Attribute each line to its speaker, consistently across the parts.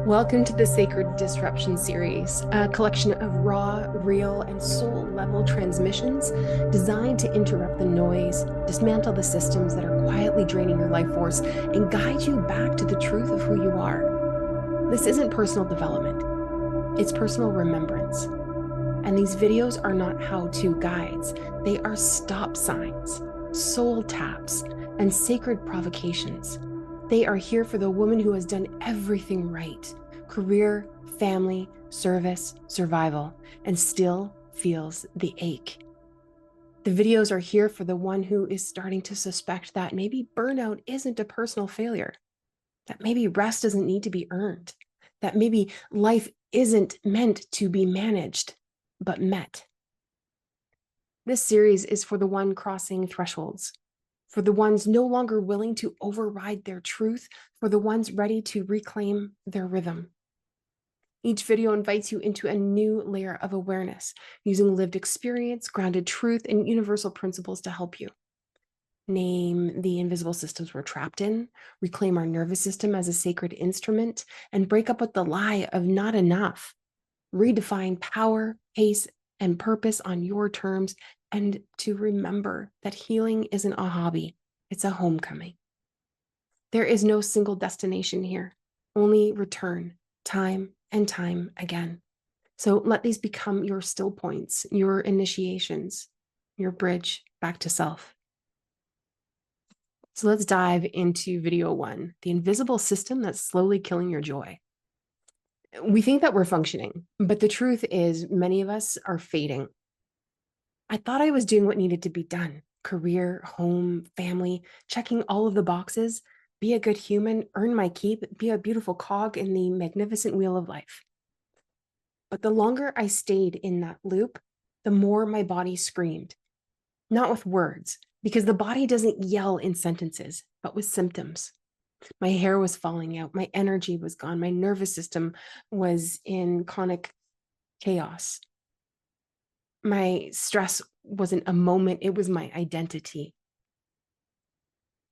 Speaker 1: Welcome to the Sacred Disruption series, a collection of raw, real, and soul-level transmissions designed to interrupt the noise, dismantle the systems that are quietly draining your life force, and guide you back to the truth of who you are. This isn't personal development, it's personal remembrance. And these videos are not how-to guides. They are stop signs, soul taps, and sacred provocations. They are here for the woman who has done everything right: career, family, service, survival, and still feels the ache. The videos are here for the one who is starting to suspect that maybe burnout isn't a personal failure, that maybe rest doesn't need to be earned, that maybe life isn't meant to be managed, but met. This series is for the one crossing thresholds, for the ones no longer willing to override their truth, for the ones ready to reclaim their rhythm. Each video invites you into a new layer of awareness, using lived experience, grounded truth, and universal principles to help you name the invisible systems we're trapped in, reclaim our nervous system as a sacred instrument, and break up with the lie of not enough. Redefine power, pace, and purpose on your terms, and to remember that healing isn't a hobby, it's a homecoming. There is no single destination here, only return, time and time again. So let these become your still points, your initiations, your bridge back to self. So let's dive into video one, the invisible system that's slowly killing your joy. We think that we're functioning, but the truth is many of us are fading. I thought I was doing what needed to be done: career, home, family, checking all of the boxes, be a good human, earn my keep, be a beautiful cog in the magnificent wheel of life. But the longer I stayed in that loop, the more my body screamed, not with words, because the body doesn't yell in sentences, but with symptoms. My hair was falling out. My energy was gone. My nervous system was in chronic chaos. My stress wasn't a moment, it was my identity.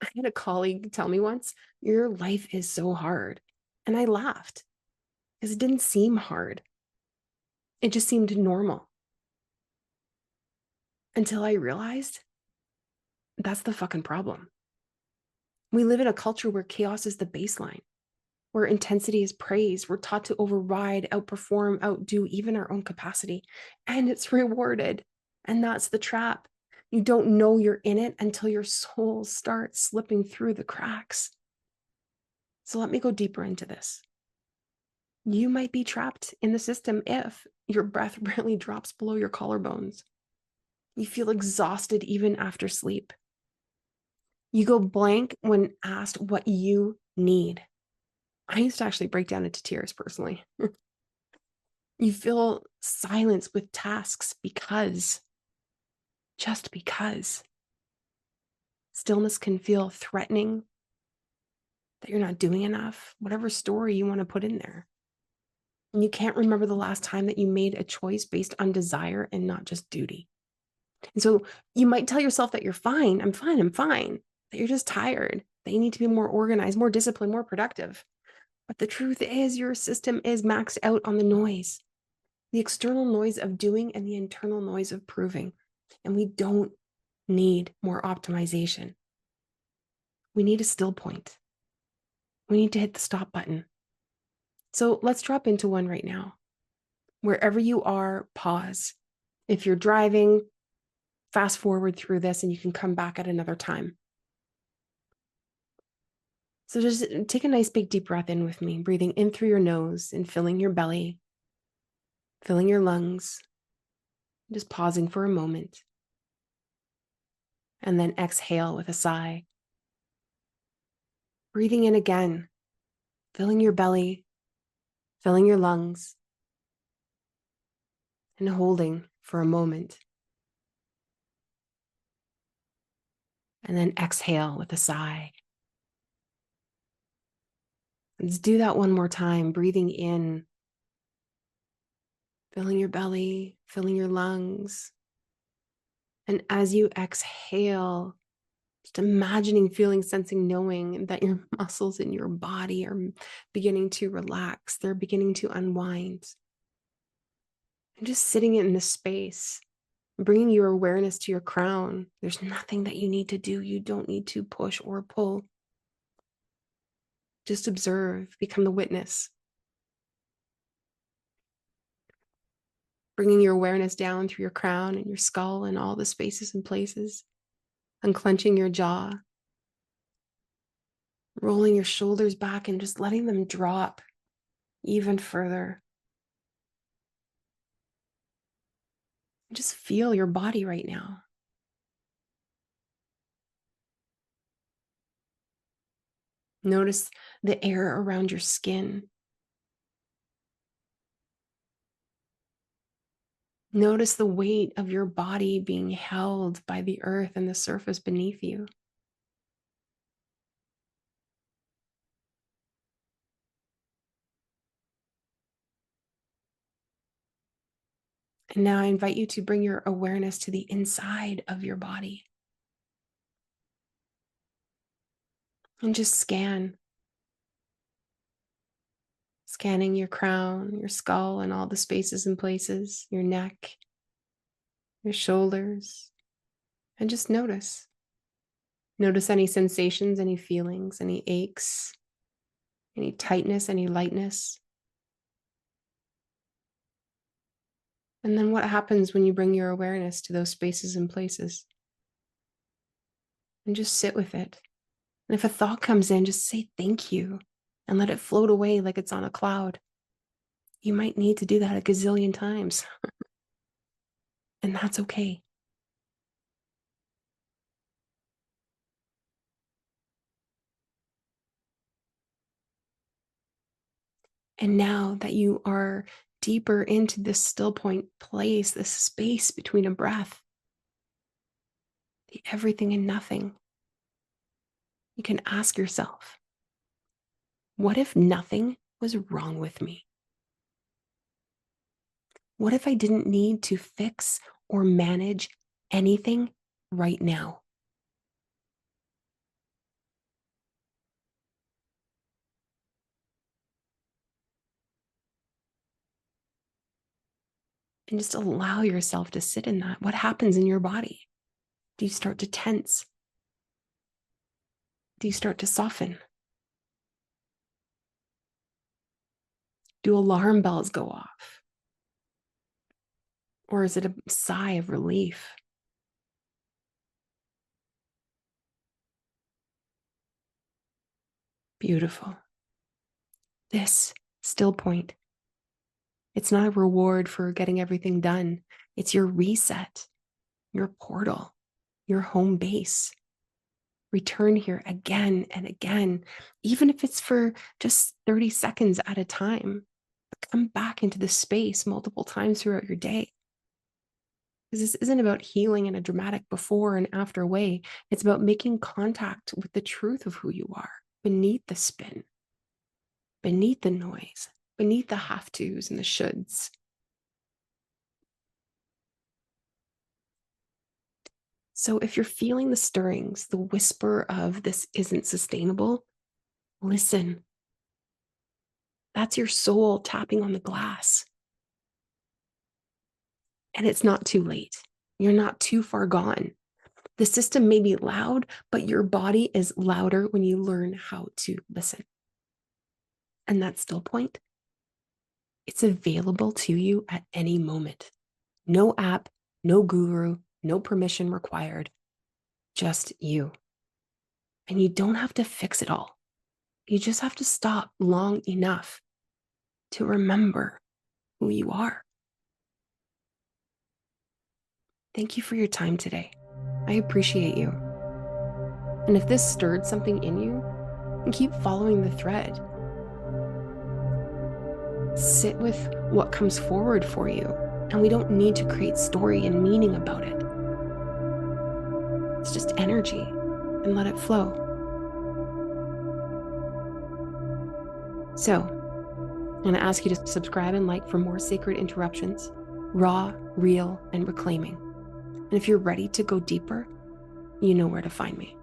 Speaker 1: I had a colleague tell me once, "Your life is so hard." And I laughed because it didn't seem hard. It just seemed normal until I realized that's the fucking problem. We live in a culture where chaos is the baseline, where intensity is praised. We're taught to override, outperform, outdo even our own capacity, and it's rewarded. And that's the trap. You don't know you're in it until your soul starts slipping through the cracks. So let me go deeper into this. You might be trapped in the system if your breath barely drops below your collarbones. You feel exhausted even after sleep. You go blank when asked what you need. I used to actually break down into tears personally. You feel silence with tasks just because. Stillness can feel threatening, that you're not doing enough, whatever story you want to put in there. And you can't remember the last time that you made a choice based on desire and not just duty. And so you might tell yourself that you're fine, I'm fine, that you're just tired, that you need to be more organized, more disciplined, more productive. But the truth is your system is maxed out on the noise, the external noise of doing and the internal noise of proving. And we don't need more optimization. We need a still point. We need to hit the stop button. So let's drop into one right now. Wherever you are, pause. If you're driving, fast forward through this and you can come back at another time. So just take a nice big deep breath in with me, breathing in through your nose and filling your belly, filling your lungs, just pausing for a moment. And then exhale with a sigh. Breathing in again, filling your belly, filling your lungs, and holding for a moment. And then exhale with a sigh. Let's do that one more time, breathing in, filling your belly, filling your lungs. And as you exhale, Just imagining, feeling, sensing, knowing that your muscles in your body are beginning to relax. They're beginning to unwind. And just sitting in this space, bringing your awareness to your crown. There's nothing that you need to do. You don't need to push or pull. Just observe, become the witness. Bringing your awareness down through your crown and your skull and all the spaces and places. Unclenching your jaw. Rolling your shoulders back and just letting them drop even further. Just feel your body right now. Notice the air around your skin. Notice the weight of your body being held by the earth and the surface beneath you. And now I invite you to bring your awareness to the inside of your body. And just scanning your crown, your skull, and all the spaces and places, your neck, your shoulders, and just notice. Notice any sensations, any feelings, any aches, any tightness, any lightness. And then what happens when you bring your awareness to those spaces and places? And just sit with it. And if a thought comes in, just say thank you and let it float away like it's on a cloud. You might need to do that a gazillion times. And that's okay. And now that you are deeper into this still point place, this space between a breath, the everything and nothing, you can ask yourself, what if nothing was wrong with me? What if I didn't need to fix or manage anything right now? And just allow yourself to sit in that. What happens in your body? Do you start to tense? Do you start to soften? Do alarm bells go off? Or is it a sigh of relief? Beautiful. This still point. It's not a reward for getting everything done. It's your reset, your portal, your home base. Return here again and again, even if it's for just 30 seconds at a time. Come back into this space multiple times throughout your day. Because this isn't about healing in a dramatic before and after way. It's about making contact with the truth of who you are beneath the spin, beneath the noise, beneath the have tos and the shoulds. So if you're feeling the stirrings, the whisper of this isn't sustainable, listen. That's your soul tapping on the glass. And it's not too late. You're not too far gone. The system may be loud, but your body is louder when you learn how to listen. And that still point, it's available to you at any moment. No app, no guru, no permission required, just you. And you don't have to fix it all. You just have to stop long enough to remember who you are. Thank you for your time today. I appreciate you. And if this stirred something in you, keep following the thread. Sit with what comes forward for you, and we don't need to create story and meaning about it. It's just energy, and let it flow. So, I'm going to ask you to subscribe and like for more sacred interruptions, raw, real, and reclaiming. And if you're ready to go deeper, you know where to find me.